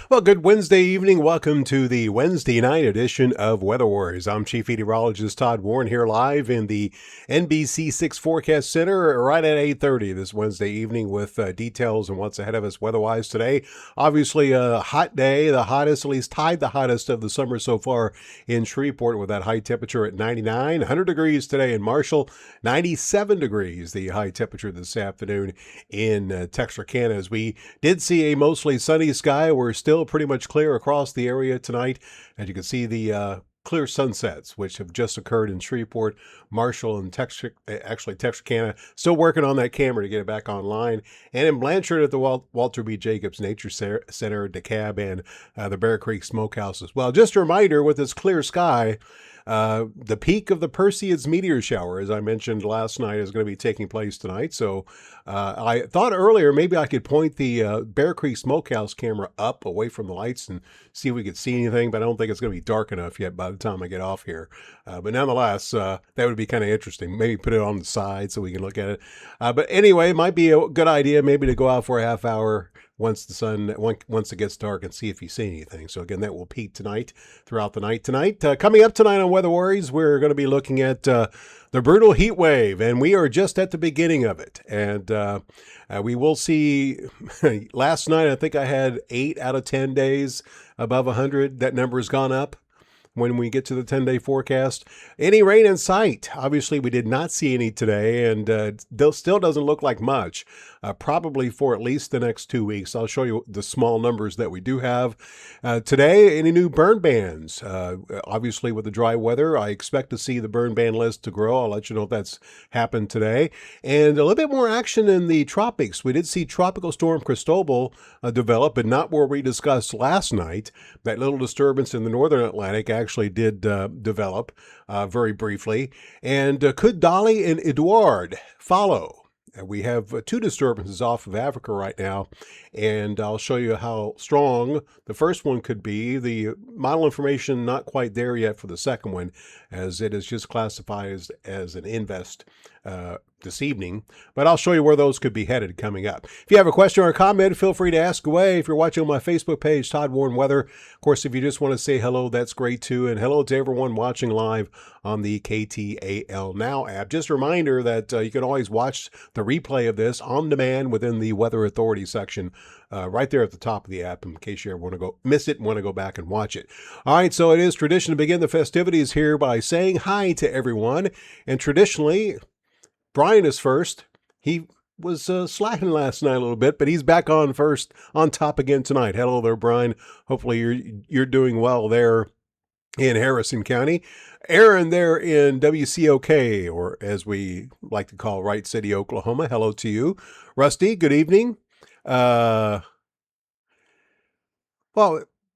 Well, good Wednesday evening. Welcome to the Wednesday night edition of Weather Wars. I'm Chief Meteorologist Todd Warren here live in the NBC6 Forecast Center right at 8:30 this Wednesday evening with details on what's ahead of us weather-wise today. Obviously, a hot day, the hottest, at least tied the hottest of the summer so far in Shreveport with that high temperature at 99. 100 degrees today in Marshall, 97 degrees the high temperature this afternoon in Texarkana. As we did see a mostly sunny sky, we're still pretty much clear across the area tonight. As you can see, the clear sunsets, which have just occurred in Shreveport, Marshall, and Texarkana. Still working on that camera to get it back online. And in Blanchard at the Walter B. Jacobs Nature Center, DeKalb, and the Bear Creek Smokehouse as well. Just a reminder, with this clear sky, the peak of the Perseids meteor shower, as I mentioned last night, is going to be taking place tonight. So I thought earlier maybe I could point the Bear Creek Smokehouse camera up away from the lights and see if we could see anything, but I don't think it's going to be dark enough yet by the time I get off here. But nonetheless, that would be kind of interesting. Maybe put it on the side so we can look at it. But anyway, it might be a good idea maybe to go out for a half hour once it gets dark and see if you see anything. So again, that will peak tonight, throughout the night tonight. Coming up tonight on Weather Worries, we're going to be looking at the brutal heat wave, and we are just at the beginning of it. And we will see, last night I think I had 8 out of 10 days above 100. That number has gone up when we get to the 10-day forecast. Any rain in sight? Obviously, we did not see any today, and still doesn't look like much, probably for at least the next 2 weeks. I'll show you the small numbers that we do have. Today, any new burn bans? Obviously, with the dry weather, I expect to see the burn ban list to grow. I'll let you know if that's happened today. And a little bit more action in the tropics. We did see Tropical Storm Cristobal develop, but not where we discussed last night. That little disturbance in the northern Atlantic actually did develop very briefly. And could Dolly and Eduard follow? We have 2 disturbances off of Africa right now, and I'll show you how strong the first one could be. The model information not quite there yet for the second one, as it is just classified as an invest this evening, but I'll show you where those could be headed coming up. If you have a question or a comment, feel free to ask away. If you're watching on my Facebook page, Todd Warren Weather. Of course, if you just want to say hello, that's great too. And hello to everyone watching live on the KTAL Now app. Just a reminder that you can always watch the replay of this on demand within the Weather Authority section right there at the top of the app, in case you ever want to go miss it and want to go back and watch it. All right, so it is tradition to begin the festivities here by saying hi to everyone. And traditionally, Brian is first. He was slacking last night a little bit, but he's back on first, on top again tonight. Hello there, Brian. Hopefully you're doing well there in Harrison County. Aaron there in WCOK, or as we like to call Wright City, Oklahoma. Hello to you. Rusty, good evening. Well,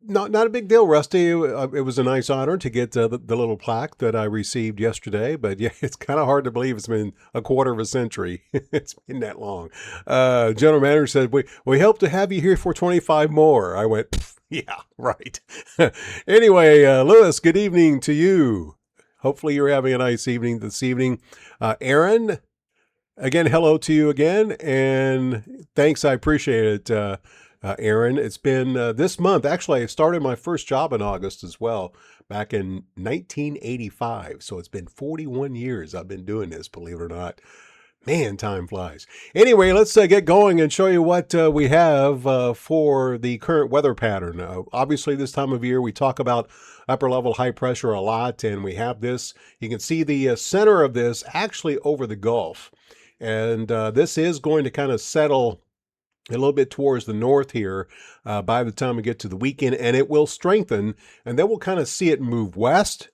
not a big deal, Rusty. It was a nice honor to get the little plaque that I received yesterday. But yeah, it's kind of hard to believe it's been a quarter of a century. It's been that long. General Manager said, we hope to have you here for 25 more. I went, yeah, right. Anyway, Lewis, good evening to you. Hopefully you're having a nice evening this evening. Aaron, again, hello to you again. And thanks, I appreciate it. Aaron, it's been this month. Actually, I started my first job in August as well, back in 1985. So it's been 41 years I've been doing this, believe it or not. Man, time flies. Anyway, let's get going and show you what we have for the current weather pattern. Obviously, this time of year, we talk about upper level high pressure a lot, and we have this. You can see the center of this actually over the Gulf. And this is going to kind of settle a little bit towards the north here by the time we get to the weekend, and it will strengthen, and then we'll kind of see it move west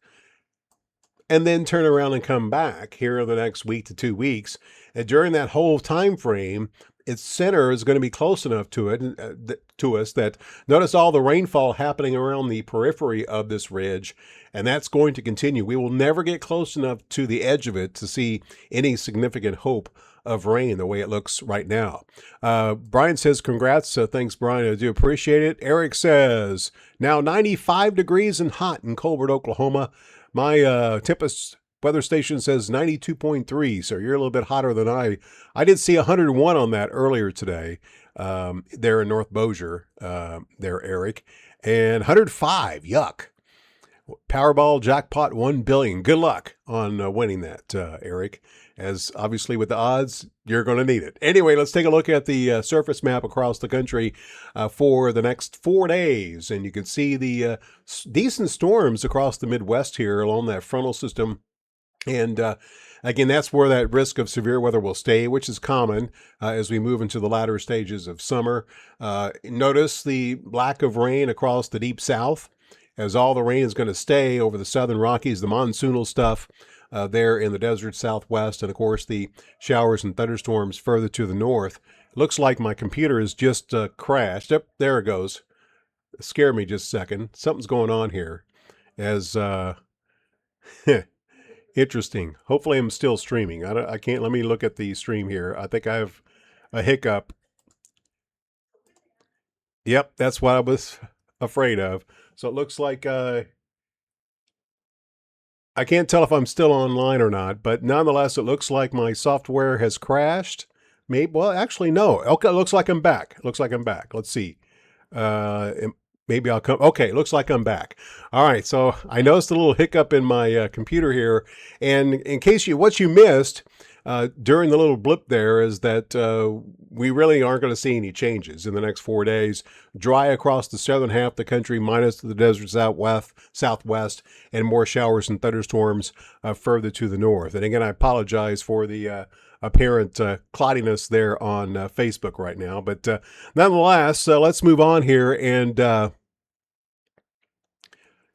and then turn around and come back here in the next week to 2 weeks. And during that whole time frame, its center is going to be close enough to us that notice all the rainfall happening around the periphery of this ridge, and that's going to continue. We will never get close enough to the edge of it to see any significant hope of rain the way it looks right now. Brian says, congrats. Thanks, Brian. I do appreciate it. Eric says, now 95 degrees and hot in Colbert, Oklahoma. My Tempest weather station says 92.3, so you're a little bit hotter than I did see 101 on that earlier today. there in North Bossier, there, Eric. And 105, yuck. Powerball jackpot 1 billion. Good luck on winning that, Eric. As obviously with the odds, you're going to need it. Anyway, let's take a look at the surface map across the country for the next 4 days. And you can see the decent storms across the Midwest here along that frontal system. And again, that's where that risk of severe weather will stay, which is common as we move into the latter stages of summer. Notice the lack of rain across the deep south, as all the rain is going to stay over the southern Rockies, the monsoonal stuff there in the desert southwest, and of course the showers and thunderstorms further to the north. Looks like my computer has just crashed. Yep, there it goes. It scared me just a second. Something's going on here. As interesting. Hopefully I'm still streaming. I can't. Let me look at the stream here. I think I have a hiccup. Yep, that's what I was afraid of. So it looks like I can't tell if I'm still online or not, but nonetheless, it looks like my software has crashed. Maybe, well, actually, no. Okay, it looks like I'm back. Looks like I'm back. Let's see. Maybe I'll come. Okay, looks like I'm back. All right, so I noticed a little hiccup in my computer here, and in case what you missed during the little blip there is that we really aren't going to see any changes in the next 4 days. Dry across the southern half of the country, minus the desert southwest, and more showers and thunderstorms further to the north. And again, I apologize for the apparent cloudiness there on Facebook right now. But nonetheless, let's move on here. And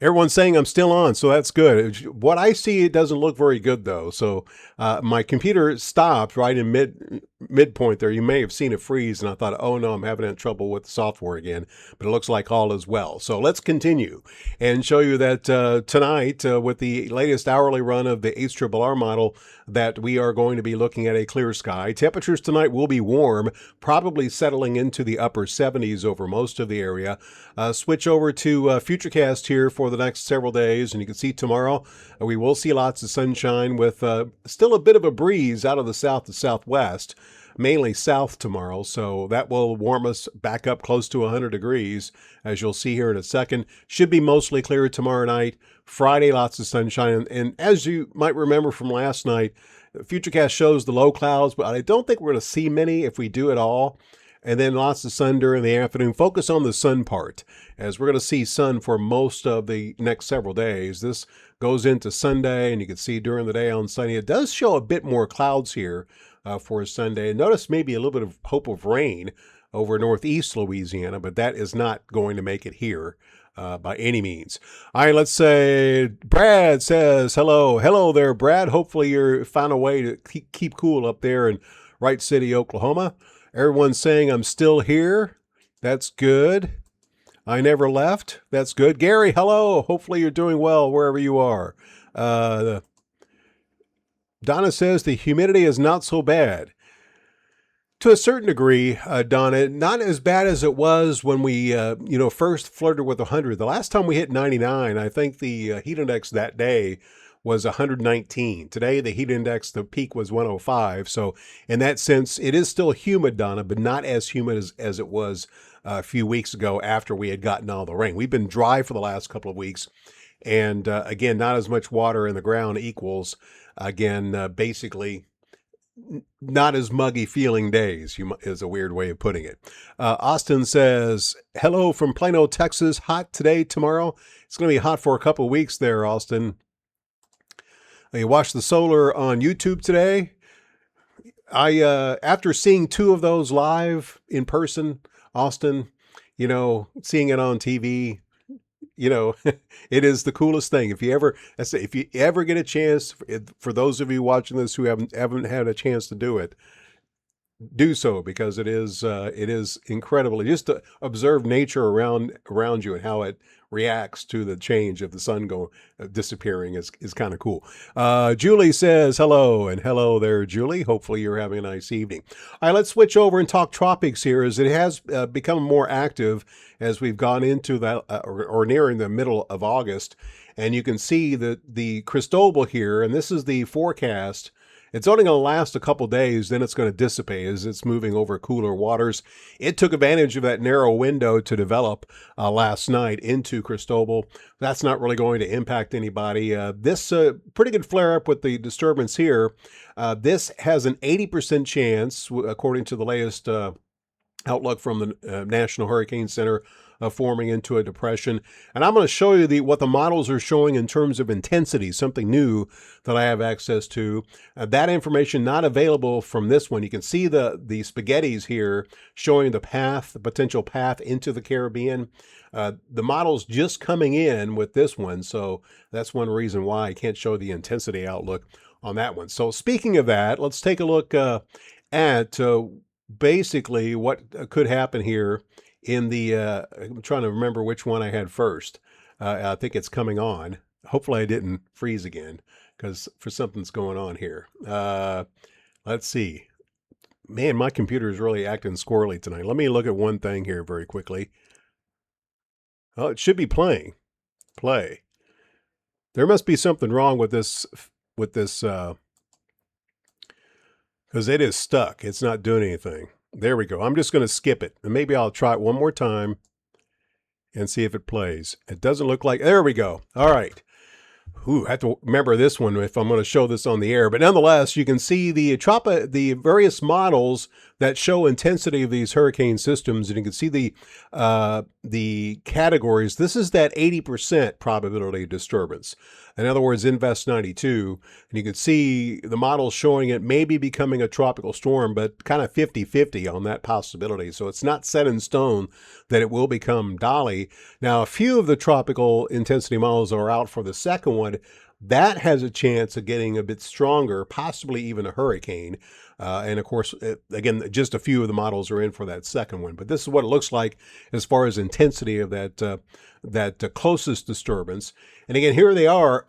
everyone's saying I'm still on, so that's good. What I see, it doesn't look very good, though. So my computer stopped right in midpoint there. You may have seen it freeze, and I thought, oh, no, I'm having trouble with the software again. But it looks like all is well. So let's continue and show you that tonight, with the latest hourly run of the HRRR model, that we are going to be looking at a clear sky. Temperatures tonight will be warm, probably settling into the upper 70s over most of the area. Switch over to Futurecast here for the next several days, and you can see tomorrow we will see lots of sunshine with still a bit of a breeze out of the south to southwest, mainly south tomorrow, so that will warm us back up close to 100 degrees, as you'll see here in a second. Should be mostly clear tomorrow night. Friday, lots of sunshine, and as you might remember from last night, Futurecast shows the low clouds, but I don't think we're going to see many if we do at all. And then lots of sun during the afternoon. Focus on the sun part, as we're going to see sun for most of the next several days. This goes into Sunday, and you can see during the day on Sunday, it does show a bit more clouds here for Sunday. Notice maybe a little bit of hope of rain over northeast Louisiana, but that is not going to make it here by any means. All right, let's say Brad says hello. Hello there, Brad. Hopefully you found a way to keep cool up there in Wright City, Oklahoma. Everyone's saying I'm still here. That's good. I never left. That's good. Gary, hello. Hopefully you're doing well wherever you are. Donna says the humidity is not so bad. To a certain degree, Donna, not as bad as it was when we, first flirted with 100. The last time we hit 99, I think the heat index that day was 119. Today, the heat index, the peak was 105. So in that sense, it is still humid, Donna, but not as humid as it was a few weeks ago after we had gotten all the rain. We've been dry for the last couple of weeks. And again, not as much water in the ground equals, again, basically not as muggy feeling days, is a weird way of putting it. Austin says, hello from Plano, Texas. Hot today, tomorrow. It's going to be hot for a couple of weeks there, Austin. You watched the solar on YouTube today. I after seeing two of those live in person, Austin, seeing it on TV, it is the coolest thing. If you ever get a chance, for those of you watching this who haven't had a chance to do it, do so, because it is incredible. Just to observe nature around you and how it reacts to the change of the sun disappearing is kind of cool. Julie says hello, and hello there, Julie. Hopefully you're having a nice evening. All right, let's switch over and talk tropics here, as it has become more active as we've gone into that or nearing the middle of August. And you can see the Cristobal here, and this is the forecast It's only going to last a couple days, then it's going to dissipate as it's moving over cooler waters. It took advantage of that narrow window to develop last night into Cristobal. That's not really going to impact anybody. This pretty good flare up with the disturbance here. This has an 80% chance, according to the latest outlook from the National Hurricane Center, forming into a depression. And I'm going to show you what the models are showing in terms of intensity, something new that I have access to. That information not available from this one. You can see the spaghettis here showing the path, the potential path into the Caribbean. The model's just coming in with this one, so that's one reason why I can't show the intensity outlook on that one. So speaking of that, let's take a look at basically what could happen here in the, I'm trying to remember which one I had first. I think it's coming on. Hopefully I didn't freeze again because for something's going on here. Let's see. Man, my computer is really acting squirrely tonight. Let me look at one thing here very quickly. Oh, it should be playing. Play. There must be something wrong with this, because it is stuck. It's not doing anything. There we go. I'm just going to skip it. And maybe I'll try it one more time and see if it plays. It doesn't look like... There we go. All right. Ooh, I have to remember this one if I'm going to show this on the air. But nonetheless, you can see the various models that show intensity of these hurricane systems, and you can see the categories. This is that 80% probability of disturbance. In other words, Invest 92, and you can see the models showing it maybe becoming a tropical storm, but kind of 50-50 on that possibility. So it's not set in stone that it will become Dolly. Now, a few of the tropical intensity models are out for the second one. That has a chance of getting a bit stronger, possibly even a hurricane. And of course, again, just a few of the models are in for that second one. But this is what it looks like as far as intensity of that closest disturbance. And again, here they are.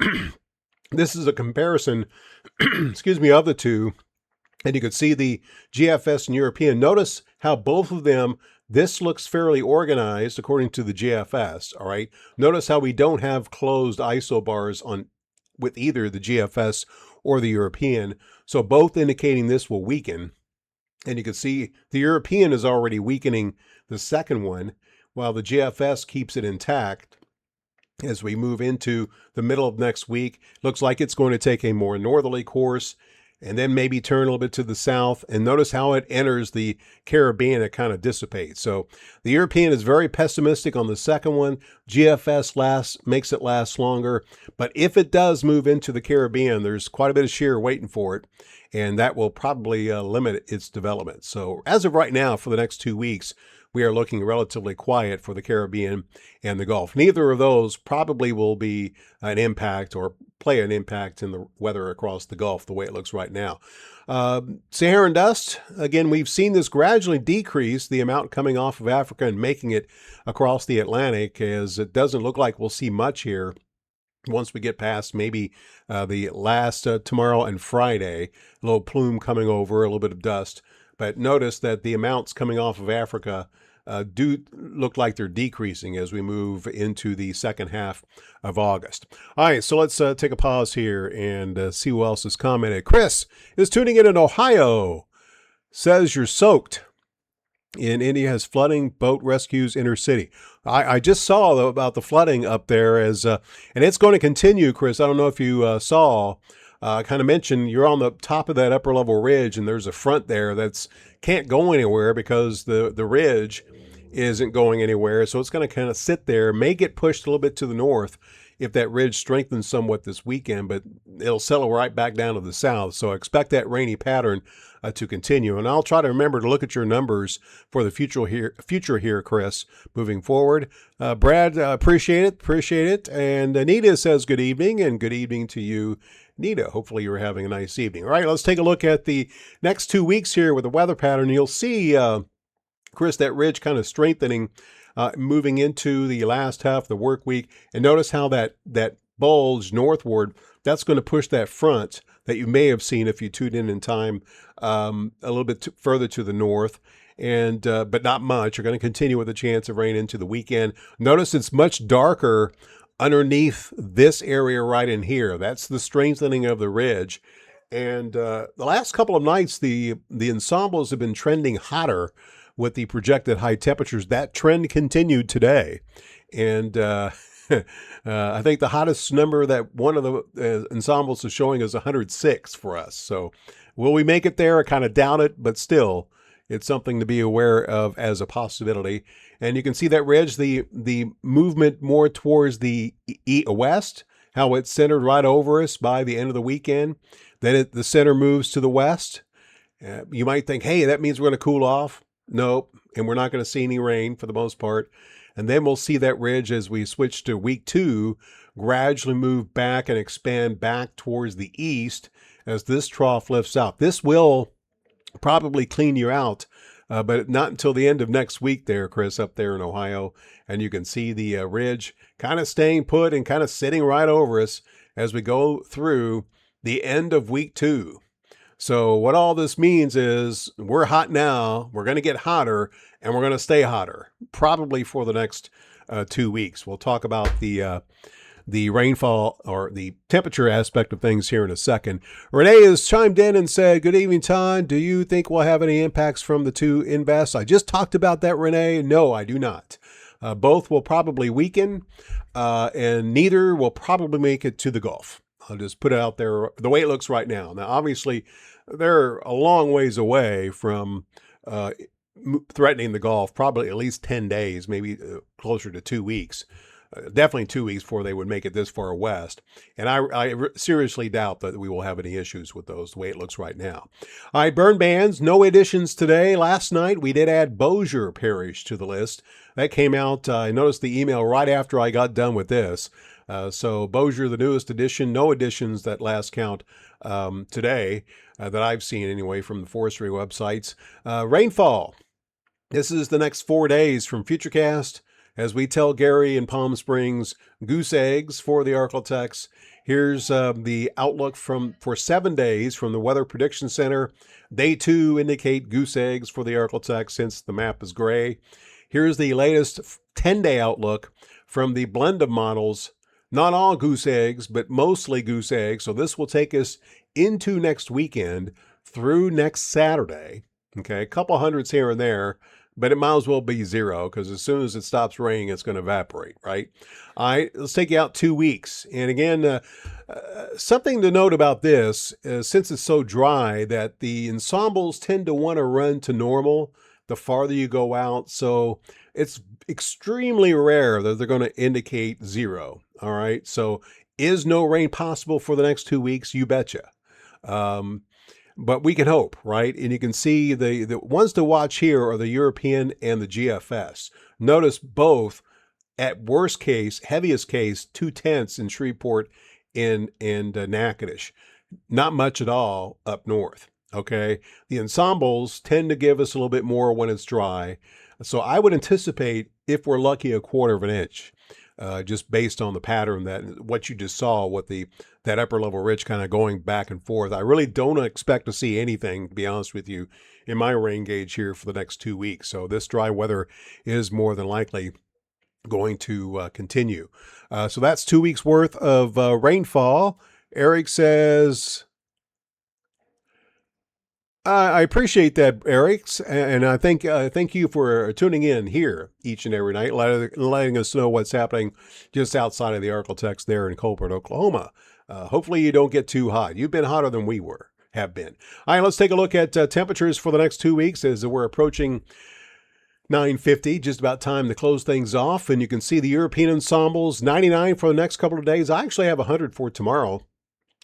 This is a comparison, excuse me, of the two. And you can see the GFS and European. Notice how both of them, this looks fairly organized according to the GFS, all right? Notice how we don't have closed isobars with either the GFS or the European. So both indicating this will weaken. And you can see the European is already weakening the second one, while the GFS keeps it intact. As we move into the middle of next week, looks like it's going to take a more northerly course and then maybe turn a little bit to the south. And notice how it enters the Caribbean, it kind of dissipates. So the European is very pessimistic on the second one. GFS makes it last longer. But if it does move into the Caribbean, there's quite a bit of shear waiting for it, and that will probably limit its development. So as of right now, for the next 2 weeks, we are looking relatively quiet for the Caribbean and the Gulf. Neither of those probably will be an impact or play an impact in the weather across the Gulf the way it looks right now. Saharan dust, again, we've seen this gradually decrease, the amount coming off of Africa and making it across the Atlantic, as it doesn't look like we'll see much here once we get past maybe the last tomorrow and Friday. A little plume coming over, a little bit of dust. But notice that the amounts coming off of Africa do look like they're decreasing as we move into the second half of August. All right, so let's take a pause here and see who else has commented. Chris is tuning in Ohio. Says you're soaked. In India has flooding, boat rescues inner city. I just saw though, about the flooding up there, and it's going to continue, Chris. I don't know if you saw. I kind of mentioned you're on the top of that upper level ridge, and there's a front there that's can't go anywhere because the ridge isn't going anywhere. So it's going to kind of sit there, may get pushed a little bit to the north if that ridge strengthens somewhat this weekend, but it'll settle right back down to the south. So expect that rainy pattern to continue. And I'll try to remember to look at your numbers for the future here, Chris, moving forward. Brad, appreciate it. And Anita says good evening, and good evening to you, Nita. Hopefully you're having a nice evening. All right, let's take a look at the next 2 weeks here with the weather pattern. You'll see, Chris, that ridge kind of strengthening, moving into the last half of the work week. And notice how that bulge northward, that's going to push that front that you may have seen if you tuned in time a little bit further to the north. And but not much. You're going to continue with a chance of rain into the weekend. Notice it's much darker underneath this area right in here. That's the strengthening of the ridge. And the last couple of nights, the ensembles have been trending hotter with the projected high temperatures. That trend continued today. And I think the hottest number that one of the ensembles is showing is 106 for us. So will we make it there? I kind of doubt it, but still, it's something to be aware of as a possibility. And you can see that ridge, the movement more towards the west, how it's centered right over us by the end of the weekend. Then the center moves to the west. You might think, hey, that means we're going to cool off. Nope. And we're not going to see any rain for the most part. And then we'll see that ridge as we switch to week 2 gradually move back and expand back towards the east as this trough lifts out. This will probably clean you out, but not until the end of next week there, Chris, up there in Ohio. And you can see the ridge kind of staying put and kind of sitting right over us as we go through the end of week 2. So what all this means is we're hot now, we're going to get hotter, and we're going to stay hotter, probably for the next 2 weeks. We'll talk about the rainfall or the temperature aspect of things here in a second. Renee has chimed in and said, good evening, Todd. Do you think we'll have any impacts from the 2 invests? I just talked about that, Renee. No, I do not. Both will probably weaken, and neither will probably make it to the Gulf. I'll just put it out there the way it looks right now. Now, obviously, they're a long ways away from threatening the Gulf, probably at least 10 days, maybe closer to 2 weeks. Definitely 2 weeks before they would make it this far west. And I seriously doubt that we will have any issues with those the way it looks right now. All right, burn bans, no additions today. Last night, we did add Bossier Parish to the list. That came out, I noticed the email right after I got done with this. So Bossier, the newest addition, no additions that last count today that I've seen anyway from the forestry websites. Rainfall. This is the next 4 days from Futurecast. As we tell Gary in Palm Springs, goose eggs for the Architects. Here's the outlook for 7 days from the Weather Prediction Center. Day 2 indicate goose eggs for the Architects since the map is gray. Here's the latest 10-day outlook from the blend of models. Not all goose eggs, but mostly goose eggs. So this will take us into next weekend through next Saturday. Okay, a couple hundreds here and there, but it might as well be 0 because as soon as it stops raining, it's going to evaporate, right? All right, let's take you out 2 weeks. And again, something to note about this, since it's so dry, that the ensembles tend to want to run to normal the farther you go out. So it's extremely rare that they're going to indicate 0. All right. So is no rain possible for the next 2 weeks? You betcha. But we can hope, right? And you can see the ones to watch here are the European and the GFS. Notice both at worst case, heaviest case, 2/10 in Shreveport and Natchitoches. Not much at all up north. Okay. The ensembles tend to give us a little bit more when it's dry. So I would anticipate, if we're lucky, 1/4 of an inch. Just based on the pattern that what you just saw with that upper level ridge kind of going back and forth. I really don't expect to see anything, to be honest with you, in my rain gauge here for the next 2 weeks. So this dry weather is more than likely going to continue. So that's 2 weeks worth of rainfall. Eric says, I appreciate that, Eric, and I thank you for tuning in here each and every night, letting us know what's happening just outside of the Architects there in Colbert, Oklahoma. Hopefully you don't get too hot. You've been hotter than we have been. All right, let's take a look at temperatures for the next 2 weeks as we're approaching 9:50, just about time to close things off. And you can see the European ensembles, 99 for the next couple of days. I actually have 100 for tomorrow.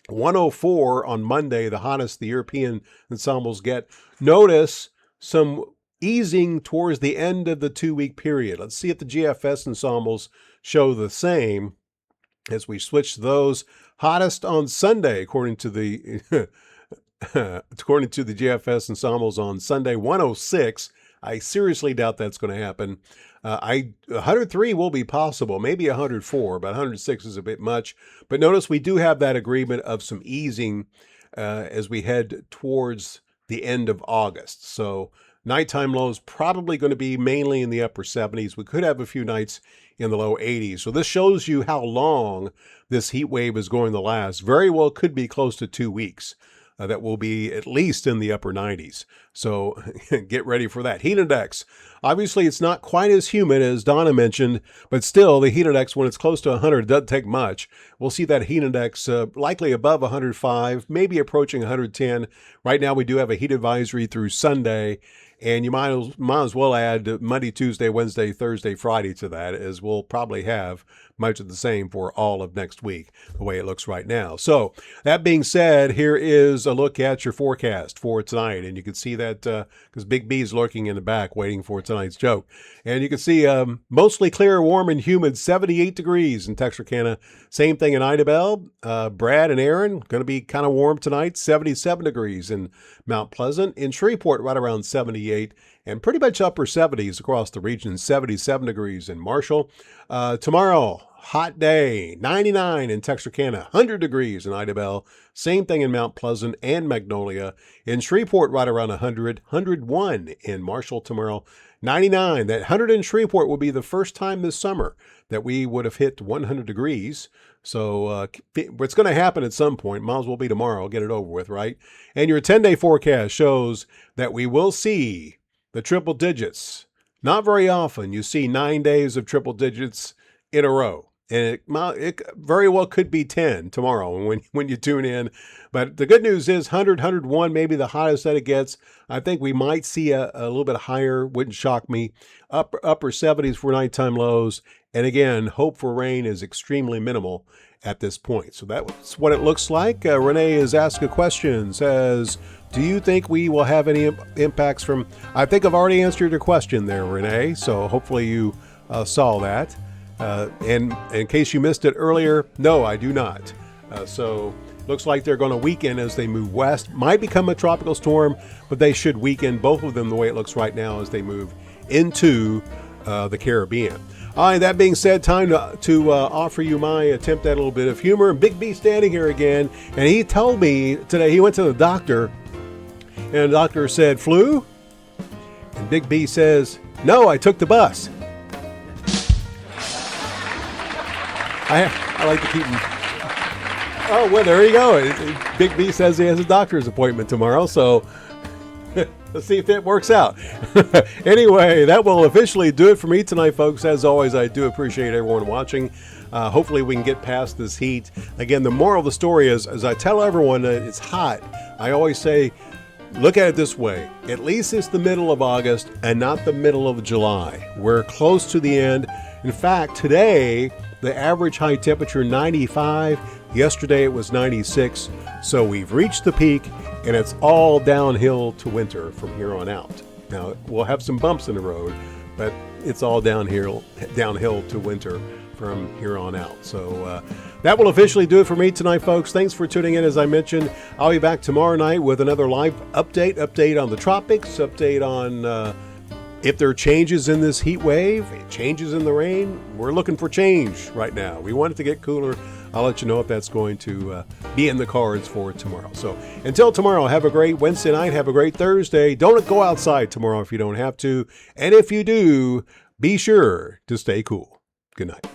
104 on Monday, the hottest the European ensembles get. Notice some easing towards the end of the 2 week period. Let's see if the GFS ensembles show the same as we switch those. Hottest on Sunday, according to the GFS ensembles on Sunday, 106. I seriously doubt that's going to happen. 103 will be possible, maybe 104, but 106 is a bit much. But notice we do have that agreement of some easing as we head towards the end of August. So nighttime lows probably going to be mainly in the upper 70s. We could have a few nights in the low 80s. So this shows you how long this heat wave is going to last. Very well could be close to 2 weeks. that will be at least in the upper 90s. So get ready for that. Heat index. Obviously, it's not quite as humid as Donna mentioned, but still, the heat index, when it's close to 100, doesn't take much. We'll see that heat index likely above 105, maybe approaching 110. Right now, we do have a heat advisory through Sunday, and you might as well add Monday, Tuesday, Wednesday, Thursday, Friday to that, as we'll probably have much of the same for all of next week, the way it looks right now. So that being said, here is a look at your forecast for tonight. And you can see that because Big B is lurking in the back waiting for tonight's joke. And you can see mostly clear, warm, and humid, 78 degrees in Texarkana. Same thing in Idabel. Brad and Aaron, going to be kind of warm tonight, 77 degrees in Mount Pleasant. In Shreveport, right around 78. And pretty much upper 70s across the region, 77 degrees in Marshall. Tomorrow, hot day, 99 in Texarkana, 100 degrees in Idabel. Same thing in Mount Pleasant and Magnolia. In Shreveport, right around 100, 101 in Marshall tomorrow, 99. That 100 in Shreveport will be the first time this summer that we would have hit 100 degrees. So it's going to happen at some point. Might as well be tomorrow. Get it over with, right? And your 10-day forecast shows that we will see the triple digits. Not very often you see 9 days of triple digits in a row. And it very well could be 10 tomorrow when you tune in. But the good news is 100, 101, maybe the hottest that it gets. I think we might see a little bit higher. Wouldn't shock me. Upper 70s for nighttime lows. And again, hope for rain is extremely minimal at this point. So that's what it looks like. Renee has asked a question, says, do you think we will have any impacts from... I think I've already answered your question there, Renee. So hopefully you saw that. And in case you missed it earlier, no, I do not. So looks like they're going to weaken as they move west. Might become a tropical storm, but they should weaken, both of them, the way it looks right now as they move into the Caribbean. All right, that being said, time to offer you my attempt at a little bit of humor. Big B standing here again, and he told me today he went to the doctor, and the doctor said, flu? And Big B says, no, I took the bus. I like to keep him. Oh, well, there you go. Big B says he has a doctor's appointment tomorrow, so let's see if it works out. Anyway, that will officially do it for me tonight, folks. As always, I do appreciate everyone watching. Hopefully we can get past this heat. Again, the moral of the story is, as I tell everyone, it's hot. I always say, look at it this way. At least it's the middle of August and not the middle of July. We're close to the end. In fact, today, the average high temperature 95. Yesterday it was 96. So we've reached the peak, and it's all downhill to winter from here on out. Now we'll have some bumps in the road, but it's all downhill to winter from here on out. So that will officially do it for me tonight, folks. Thanks for tuning in. As I mentioned, I'll be back tomorrow night with another live update on the tropics, update on if there are changes in this heat wave, changes in the rain. We're looking for change right now. We want it to get cooler. I'll let you know if that's going to be in the cards for tomorrow. So until tomorrow, have a great Wednesday night. Have a great Thursday. Don't go outside tomorrow if you don't have to. And if you do, be sure to stay cool. Good night.